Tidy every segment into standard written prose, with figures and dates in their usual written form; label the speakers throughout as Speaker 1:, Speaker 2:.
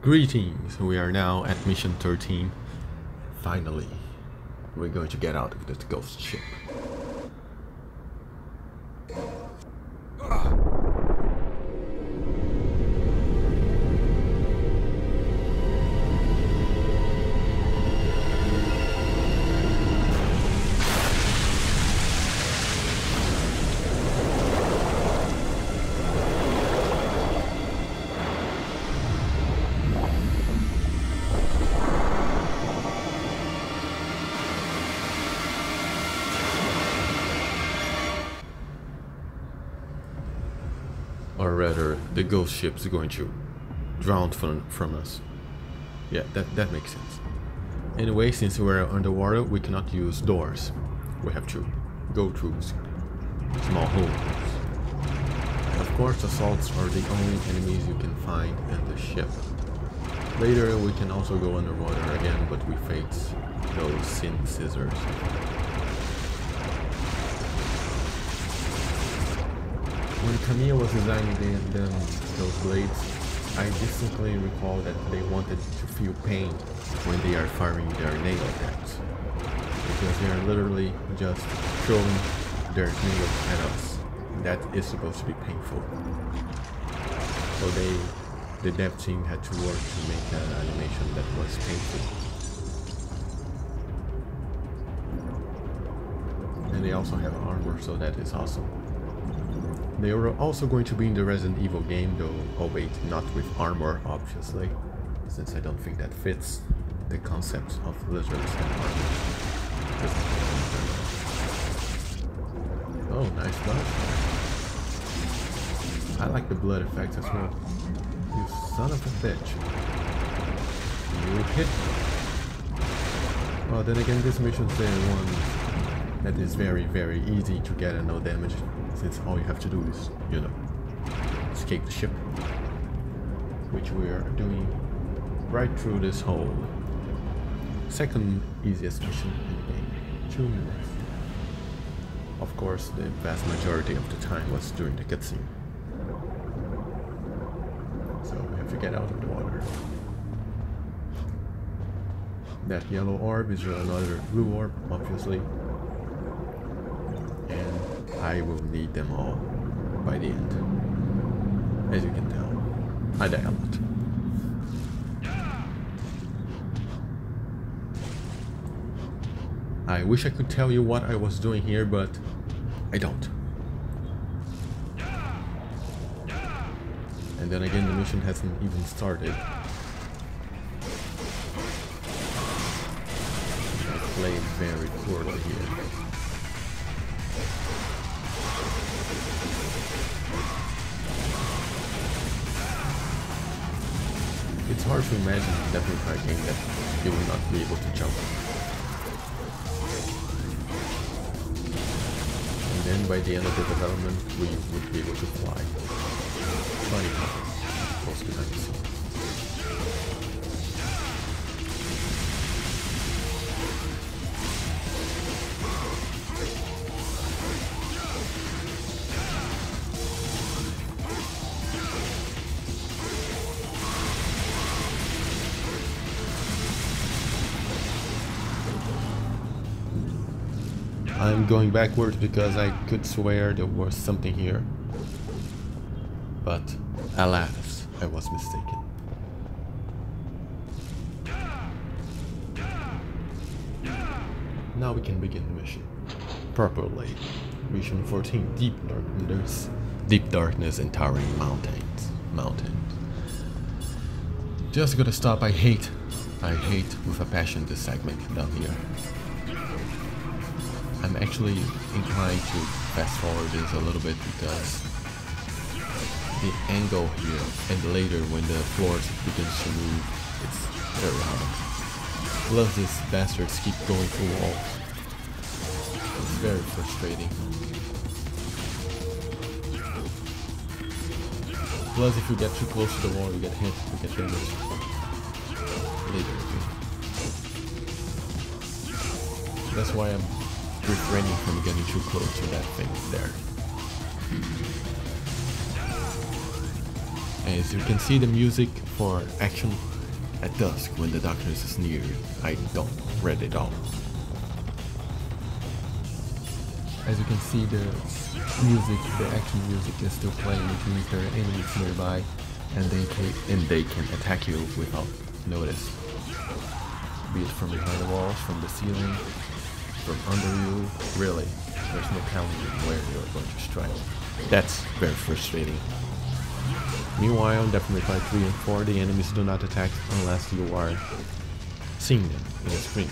Speaker 1: Greetings, we are now at mission 13. Finally, we're going to get out of this ghost ship. Or rather, the ghost ship's going to drown from us. Yeah, that makes sense. Anyway, since we're underwater, we cannot use doors. We have to go through small holes. Of course, assaults are the only enemies you can find in the ship. Later, we can also go underwater again, but we face those sin scissors. When Camille was designing those blades, I distinctly recall that they wanted to feel pain when they are firing their nail attacks, because they are literally just throwing their nails at us. That is supposed to be painful. So the dev team had to work to make an animation that was painful. And they also have armor, so that is awesome. They are also going to be in the Resident Evil game, though albeit not with armor, obviously, since I don't think that fits the concept of lizards and armor. Oh, nice dodge. I like the blood effects as well. You son of a bitch. You hit me. Well, then again, this mission's the one that is very, very easy to get and no damage. Since all you have to do is, you know, escape the ship, which we are doing right through this hole. Second easiest mission in the game, 2 minutes. Of course, the vast majority of the time was during the cutscene. So we have to get out of the water. That yellow orb is another blue orb, obviously. I will need them all by the end. As you can tell, I die a lot. I wish I could tell you what I was doing here, but I don't. And then again, the mission hasn't even started. I played very poorly here. It's hard to imagine definitely a game that you will not be able to jump. And then by the end of the development, we would be able to fly. Funny how close behind the scenes. I'm going backwards because I could swear there was something here. But alas, I was mistaken. Now we can begin the mission properly. Mission 14, Deep Darkness and Towering Mountains. Just gotta stop. I hate with a passion this segment down here. I'm actually inclined to fast forward this a little bit because the angle here and later when the floors begins to move, it's very hard. Plus these bastards keep going through walls. It's very frustrating. Plus if you get too close to the wall, you get hit, you get damaged. Later. That's why I'm refraining from getting too close to that thing there. As you can see, the music for action At dusk, when the darkness is near, I don't read it all. As you can see, the action music is still playing, which means there are enemies nearby, and they can attack you without notice. Be it from behind the walls, from the ceiling, from under you. Really, there's no telling where you're going to strike. That's very frustrating. Meanwhile, definitely fight 3 and 4, the enemies do not attack unless you are seeing them in the screen.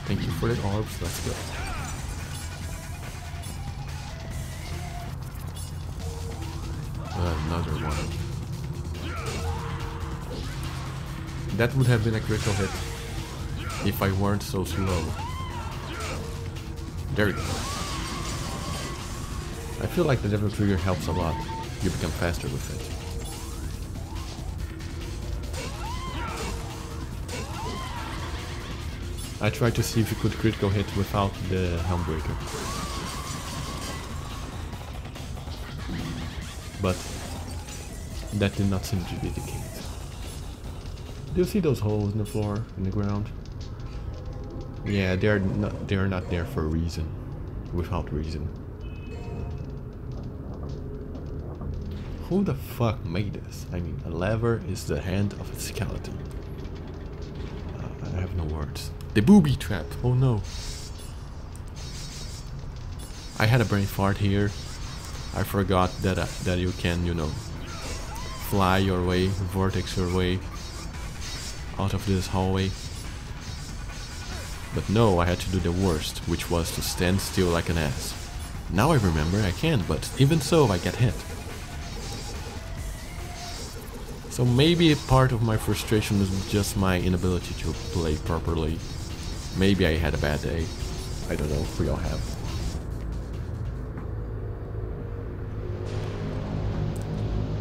Speaker 1: Thank you for the orbs, let's go. Another one. That would have been a critical hit if I weren't so slow. There we go. I feel like the devil trigger helps a lot. You become faster with it. I tried to see if you could critical hit without the Helmbreaker. But that did not seem to be the case. Do you see those holes in the floor, in the ground? Yeah, they are not there for a reason. Without reason. Who the fuck made this? I mean, a lever is the hand of a skeleton. I have no words. The booby trap! Oh no. I had a brain fart here. I forgot that you can, you know, fly your way, vortex your way out of this hallway. But no, I had to do the worst, which was to stand still like an ass. Now I remember I can, but even so I get hit. So maybe part of my frustration is just my inability to play properly. Maybe I had a bad day. I don't know, we all have.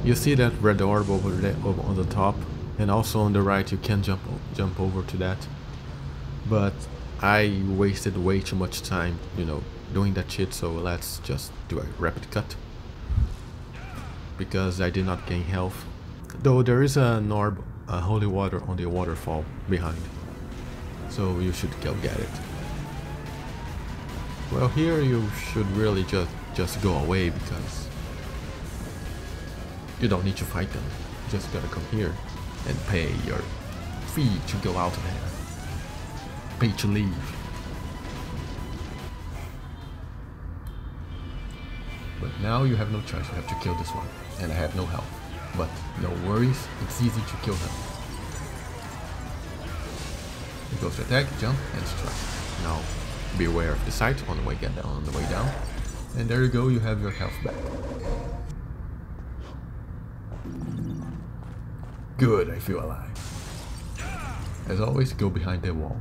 Speaker 1: You see that red orb over there on the top, and also on the right you can jump over to that. But I wasted way too much time, you know, doing that shit, so let's just do a rapid cut. Because I did not gain health. Though there is an orb, holy water on the waterfall behind. So you should go get it. Well, here you should really just go away because you don't need to fight them. You just gotta come here and pay your fee to go out of there. Pay to leave. But now you have no choice, you have to kill this one. And I have no health. But no worries, it's easy to kill him. He goes to attack, jump, and strike. Now, be aware of the sight on the way down. And there you go, you have your health back. Good, I feel alive. As always, go behind the wall.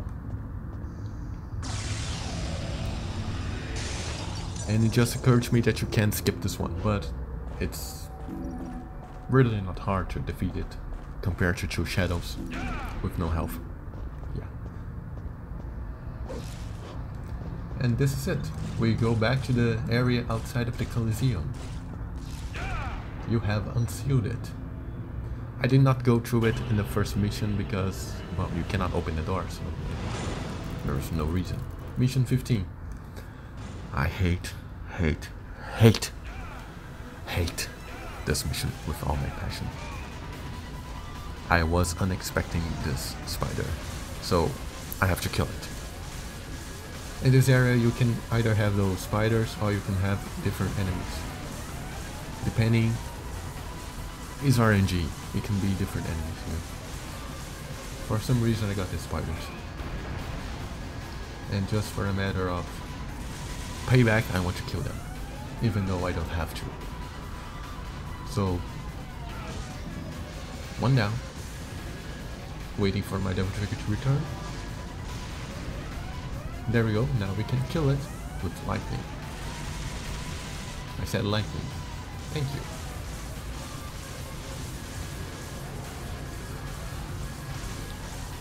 Speaker 1: And it just occurred to me that you can skip this one, but it's really not hard to defeat it compared to 2 shadows with no health. Yeah. And this is it. We go back to the area outside of the Coliseum. You have unsealed it. I did not go through it in the first mission because, well, you cannot open the door, so there is no reason. Mission 15. I hate this mission with all my passion. I was unexpecting this spider, so I have to kill it. In this area you can either have those spiders or you can have different enemies. Depending, is RNG, it can be different enemies here. For some reason I got the spiders. And just for a matter of payback, I want to kill them, even though I don't have to. So, one down, waiting for my devil trigger to return. There we go, now we can kill it with lightning. I said lightning. Thank you.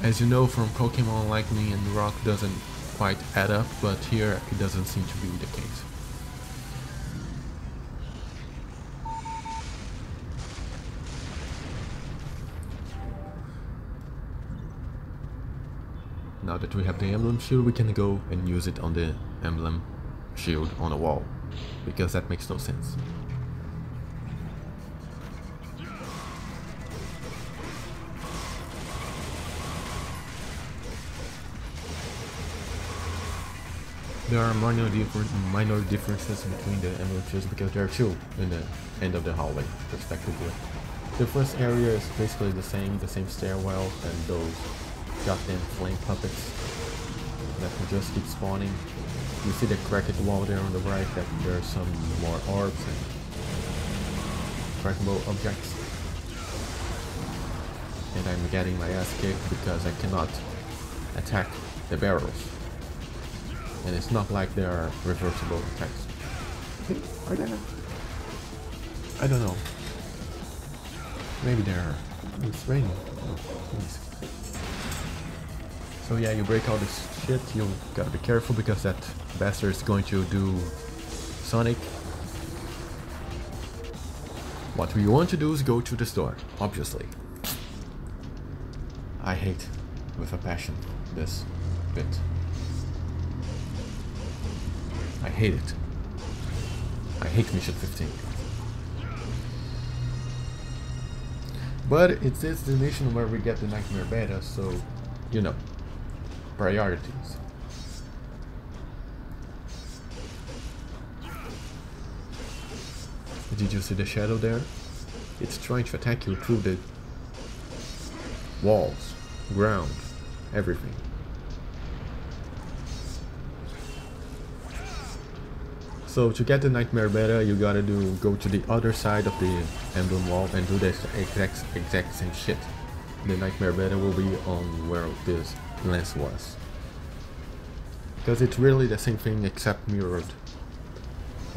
Speaker 1: As you know from Pokemon, lightning and rock doesn't quite add up, but here it doesn't seem to be the case. Now that we have the emblem shield, we can go and use it on the emblem shield on the wall, because that makes no sense. There are minor differences between the emblem shields because there are two in the end of the hallway, respectively. The first area is basically the same stairwell, and those goddamn flame puppets that can just keep spawning. You see the cracked wall there on the right, that there are some more orbs and crackable objects. And I'm getting my ass kicked because I cannot attack the barrels. And it's not like there are reversible attacks. Are there? I don't know. Maybe there are. It's raining. Oh, please. So yeah, you break all this shit, you gotta be careful because that bastard is going to do Sonic. What we want to do is go to the store, obviously. I hate with a passion this bit. I hate it. I hate Mission 15. But it is the mission where we get the Nightmare Beta, so, you know, priorities. Did you see the shadow there? It's trying to attack you through the walls, ground, everything. So to get the Nightmare Beta, you gotta go to the other side of the emblem wall and do the exact same shit. The Nightmare Beta will be on where this lens was. Because it's really the same thing except mirrored.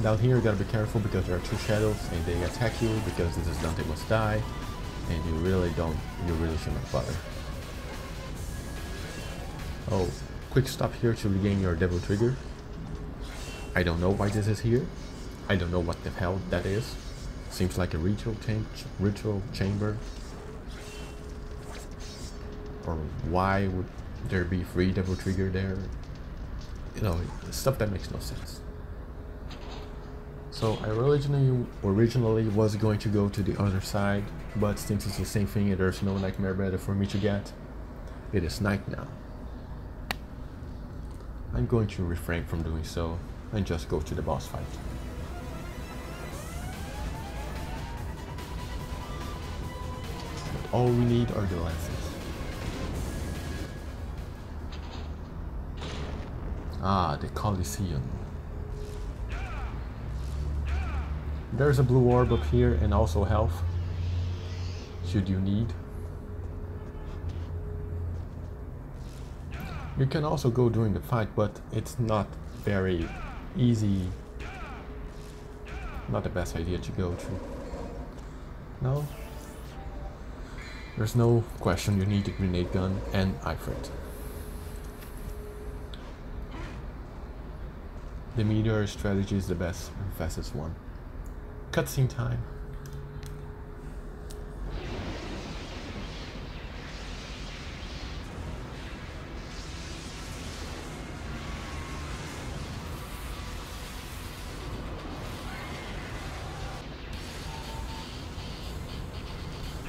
Speaker 1: Down here you gotta be careful because there are two shadows and they attack you because this is Dante Must Die, and you really should not bother. Oh, quick stop here to regain your Devil Trigger. I don't know why this is here. I don't know what the hell that is. Seems like a ritual chamber. Or why would there be free Devil Trigger there? You know, stuff that makes no sense. So I originally was going to go to the other side, but since it's the same thing and there's no Nightmare Beta for me to get, it is night now. I'm going to refrain from doing so and just go to the boss fight. But all we need are the lenses. Ah, the Coliseum. There's a blue orb up here and also health, should you need. You can also go during the fight, but it's not very easy. Not the best idea to go to. No? There's no question, you need a grenade gun and Ifrit. The meteor strategy is the best and fastest one. Cutscene time.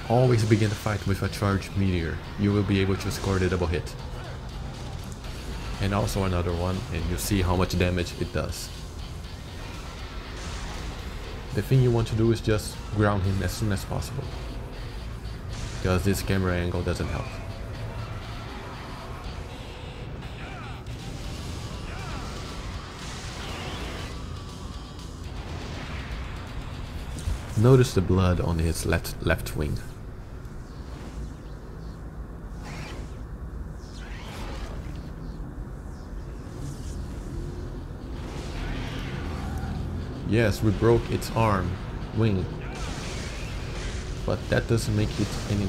Speaker 1: Always begin the fight with a charged meteor. You will be able to score the double hit. And also another one, and you see how much damage it does. The thing you want to do is just ground him as soon as possible, because this camera angle doesn't help. Notice the blood on his left wing. Yes, we broke its wing, but that doesn't make it any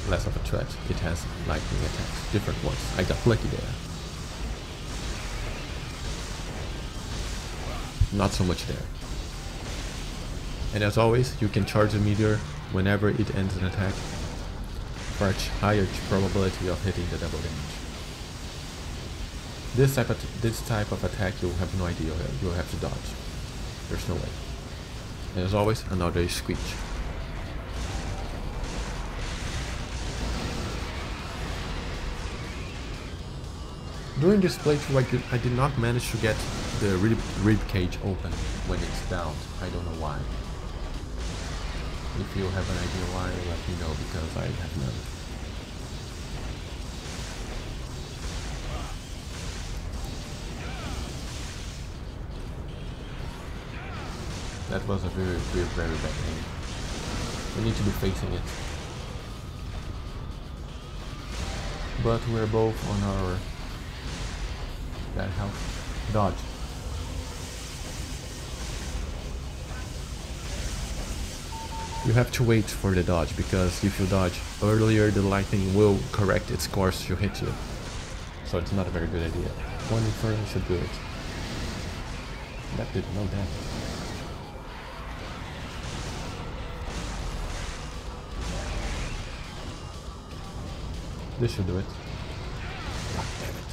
Speaker 1: less of a threat. It has lightning attacks, different ones. I got lucky there. Not so much there. And as always, you can charge a meteor whenever it ends an attack for a higher probability of hitting the double damage. This type of attack, you'll have no idea. You'll have to dodge. There's no way. And as always, another screech. During this playthrough, I did not manage to get the rib cage open when it's down. I don't know why. If you have an idea why, let me know, because I have none. That was a very bad aim. We need to be facing it. But we're both on our bad health. Dodge. You have to wait for the dodge, because if you dodge earlier, the lightning will correct its course to hit you. So it's not a very good idea. One inferno should do it. That did no damage. This should do it. God damn it.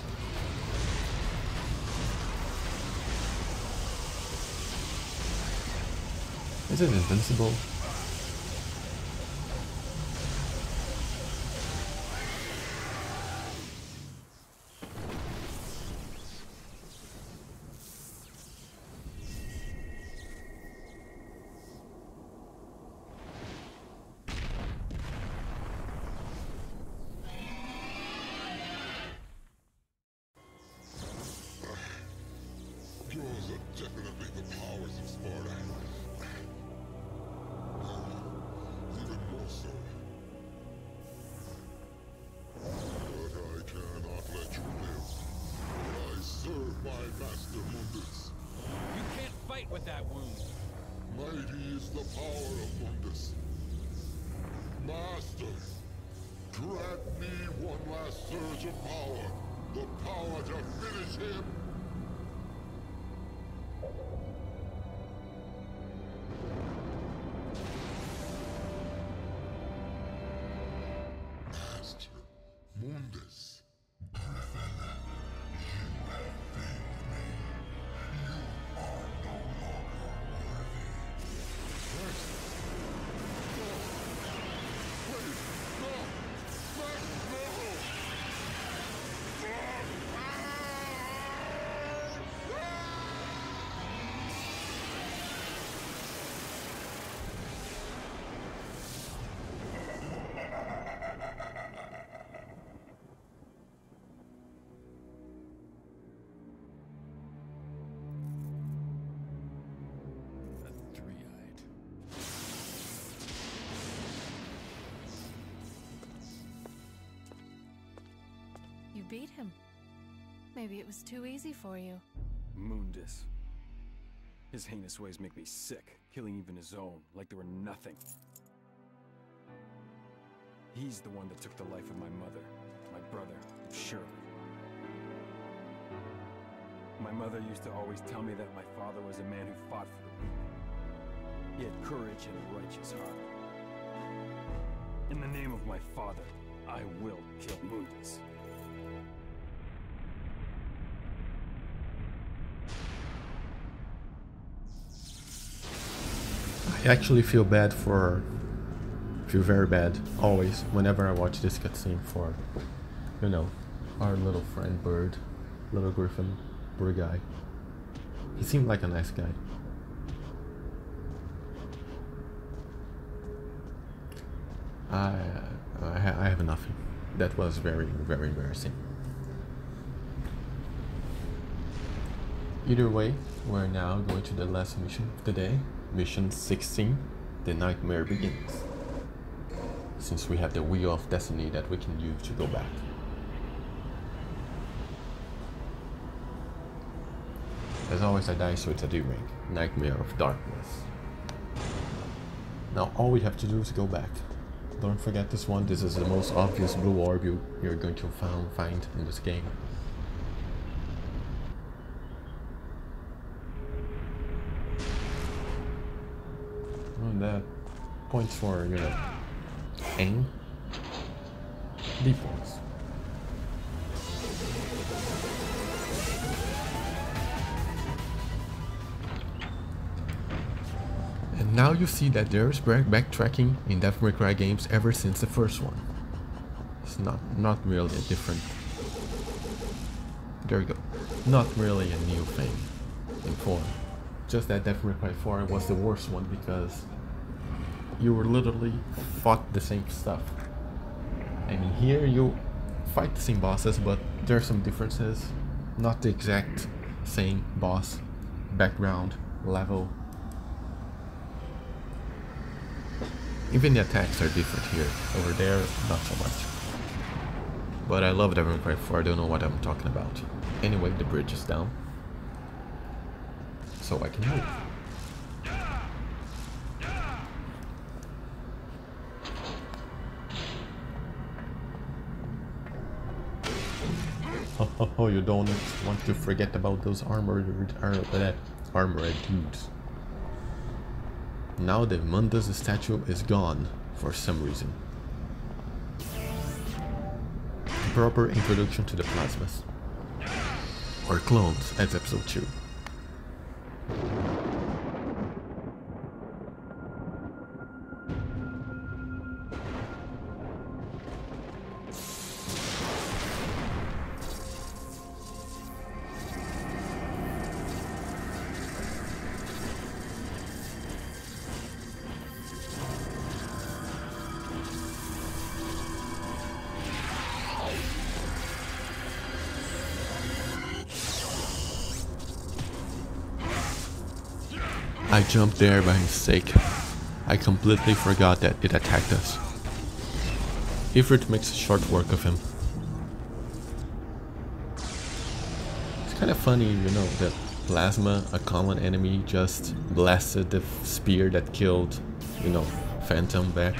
Speaker 1: Is it invincible?
Speaker 2: With that wound.
Speaker 3: Mighty is the power of Mundus. Master, grant me one last surge of power. The power to finish him. Master, Mundus.
Speaker 4: You beat him. Maybe it was too easy for you.
Speaker 2: Mundus. His heinous ways make me sick, killing even his own, like they were nothing. He's the one that took the life of my mother, my brother, and Shirley. My mother used to always tell me that my father was a man who fought for the weak. He had courage and a righteous heart. In the name of my father, I will kill Mundus.
Speaker 1: I actually feel very bad, always, whenever I watch this cutscene for, you know, our little friend Bird, little Griffin, poor guy. He seemed like a nice guy. I have nothing. That was very embarrassing. Either way, we're now going to the last mission of the day. Mission 16, the nightmare begins. Since we have the wheel of destiny that we can use to go back. As always, I die, so it's a D-rank. Nightmare of darkness. Now all we have to do is go back. Don't forget this one. This is the most obvious blue orb you're going to find in this game. And that points for, you know, aim. D points. Now you see that there's backtracking in Devil May Cry games ever since the first one. It's not really a different... There you go. Not really a new thing in 4. Just that Devil May Cry 4 was the worst one because you were literally fought the same stuff. I mean, here you fight the same bosses, but there are some differences. Not the exact same boss, background, level. Even the attacks are different here. Over there, not so much. But I love Devil May Cry 4, I don't know what I'm talking about. Anyway, the bridge is down. So I can move. Oh, you don't want to forget about those armored dudes. Now the Mundus statue is gone for some reason. Proper introduction to the plasmas. Or clones, as episode 2. I jumped there by mistake. I completely forgot that it attacked us. Ifrit makes short work of him. It's kind of funny, you know, that Plasma, a common enemy, just blasted the spear that killed, you know, Phantom back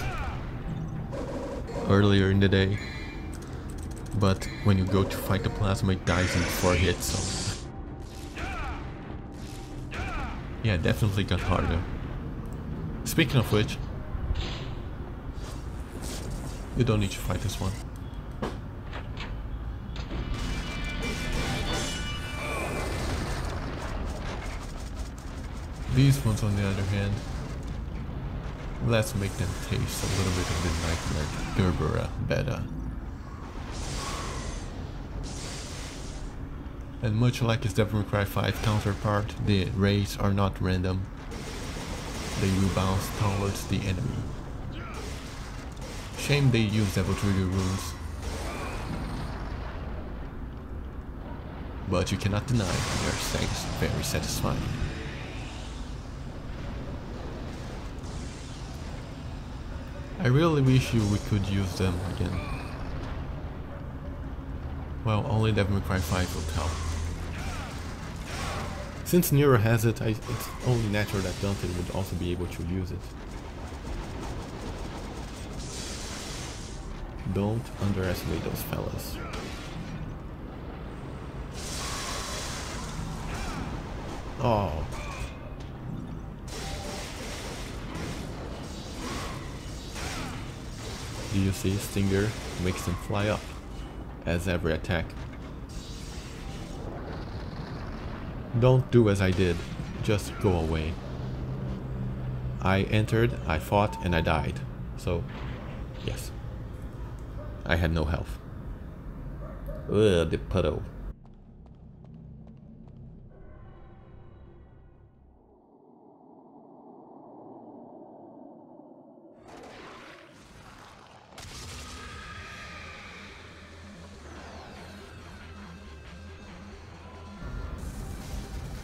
Speaker 1: earlier in the day. But when you go to fight the Plasma, it dies in 4 hits, so... Yeah, definitely got harder. Speaking of which, you don't need to fight this one. These ones, on the other hand, let's make them taste a little bit of the Nightmare Gerbera Beta. And much like its Devil May Cry 5 counterpart, the rays are not random. They will bounce towards the enemy. Shame they use Devil Trigger runes. But you cannot deny they are very satisfying. I really wish we could use them again. Well, only Devil May Cry 5 will tell. Since Nero has it, it's only natural that Dante would also be able to use it. Don't underestimate those fellas. Oh. Do you see? Stinger makes them fly up as every attack. Don't do as I did, just go away. I entered, I fought, and I died. So, yes. I had no health. Ugh, the puddle.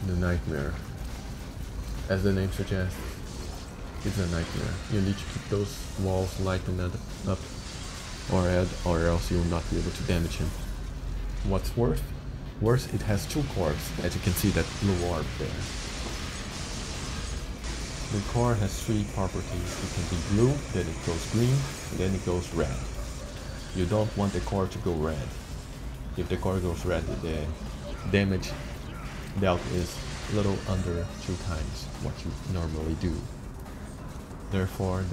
Speaker 1: The nightmare. As the name suggests, it's a nightmare. You need to keep those walls lightened up or else you will not be able to damage him. What's worse, it has 2 cores, as you can see that blue orb there. The core has 3 properties. It can be blue, then it goes green, and then it goes red. You don't want the core to go red. If the core goes red, the damage dealt is little under 2 times what you normally do. Therefore,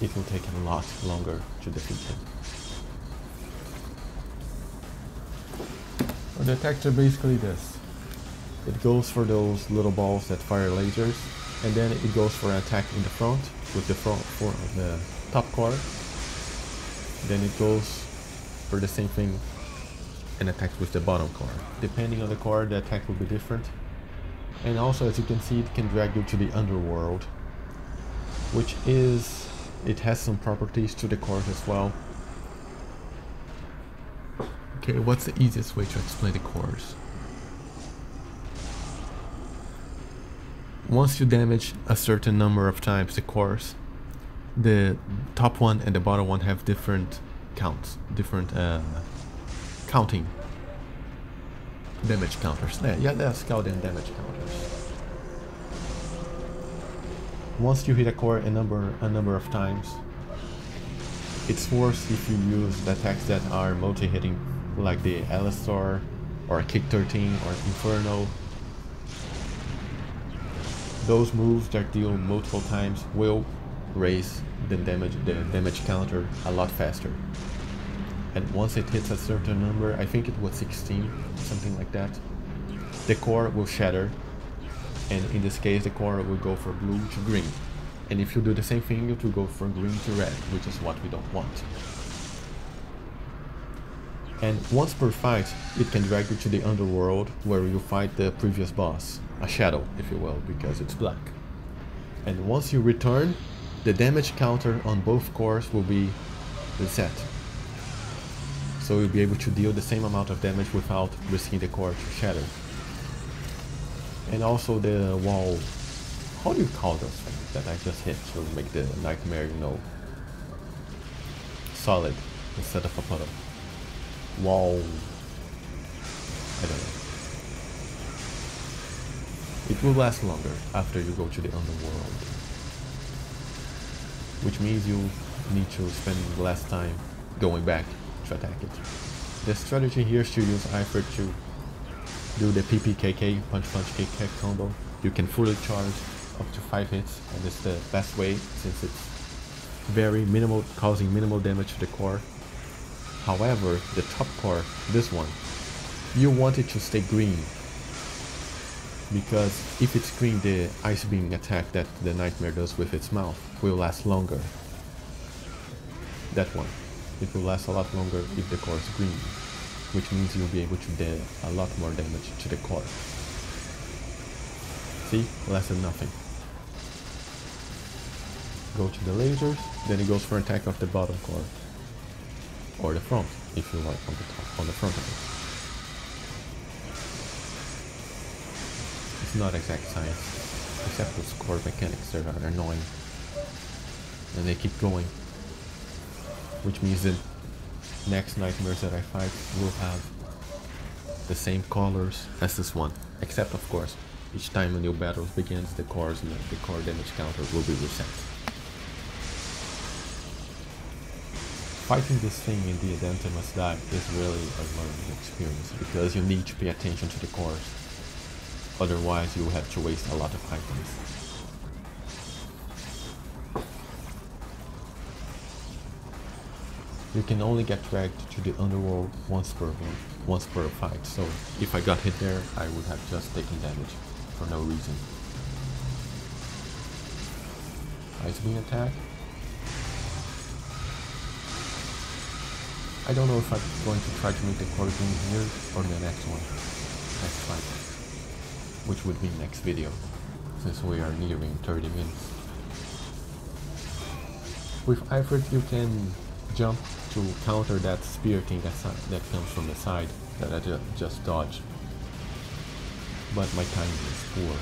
Speaker 1: it will take a lot longer to defeat him. Well, the attacks are basically this. It goes for those little balls that fire lasers. and then it goes for an attack in the front with the the top core. Then it goes for the same thing and attacks with the bottom core. Depending on the core, the attack will be different. And also, as you can see, it can drag you to the underworld, which is, it has some properties to the cores as well. Okay, what's the easiest way to explain the cores? Once you damage a certain number of times the cores, the top one and the bottom one have different counts, different counting damage counters. Yeah, let's call them damage counters. Once you hit a core a number of times, it's worse if you use the attacks that are multi-hitting, like the Alistar or Kick 13 or Inferno. Those moves that deal multiple times will raise the damage counter a lot faster. And once it hits a certain number, I think it was 16, something like that, the core will shatter, and in this case the core will go from blue to green. And if you do the same thing, it will go from green to red, which is what we don't want. And once per fight, it can drag you to the underworld, where you fight the previous boss, a shadow, if you will, because it's black. And once you return, the damage counter on both cores will be reset. So you'll be able to deal the same amount of damage without risking the core to shatter. And also the wall, how do you call those things that I just hit to make the nightmare, you know, solid instead of a puddle? Wall, I don't know. It will last longer after you go to the underworld, which means you need to spend less time going back to attack it. The strategy here is to use Ifrit to do the PPKK, punch punch kick kick combo. You can fully charge up to 5 hits, and it's the best way since it's very minimal, causing minimal damage to the core. However, the top core, this one, you want it to stay green, because if it's green, the ice beam attack that the nightmare does with its mouth will last longer. That one, it will last a lot longer if the core is green, which means you'll be able to deal a lot more damage to the core. See, less than nothing. Go to the lasers, then it goes for attack of the bottom core, or the front, if you like, on the top, on the front of it. It's not exact science, except those core mechanics that are annoying, and they keep going, which means that next nightmares that I fight will have the same colors as this one, except of course, each time a new battle begins, the core damage counter will be reset. Fighting this thing in the Adente Must Die is really a learning experience, because you need to pay attention to the cores. Otherwise, you will have to waste a lot of items. You can only get dragged to the underworld once per fight, so if I got hit there, I would have just taken damage for no reason. Ice beam attack. I don't know if I'm going to try to make the core green here or the next one, next fight, which would be next video, since we are nearing 30 minutes. With Ifrit you can jump to counter that spear thing that comes from the side that I just dodged, but my timing is poor.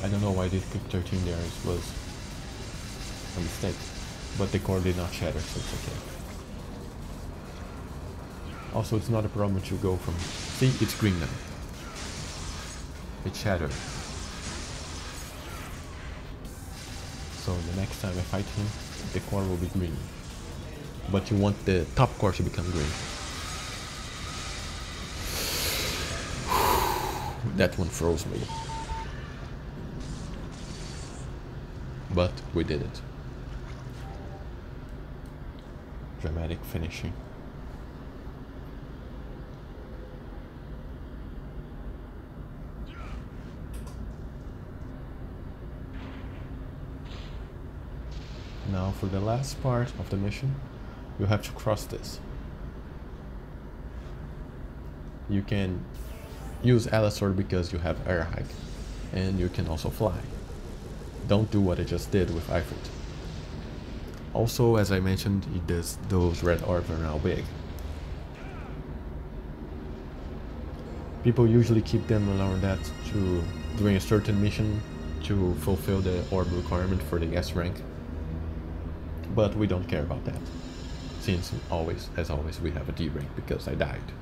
Speaker 1: I don't know why this Kick 13 there was a mistake, but the core did not shatter, so it's okay. Also, it's not a problem to go from... See, it's green now. It shattered. So the next time I fight him, the core will be green. But you want the top core to become green. That one froze me. But we did it. Dramatic finishing. Now for the last part of the mission, you have to cross this. You can use Allosaur because you have air hike, and you can also fly. Don't do what I just did with Ifrit. Also, as I mentioned, those red orbs are now big. People usually keep them around that during a certain mission to fulfill the orb requirement for the S rank. But we don't care about that, since as always, we have a D rank because I died.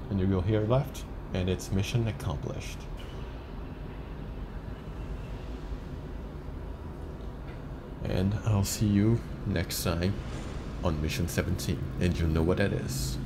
Speaker 1: And you go here left, and it's mission accomplished. And I'll see you next time on mission 17, and you know what that is.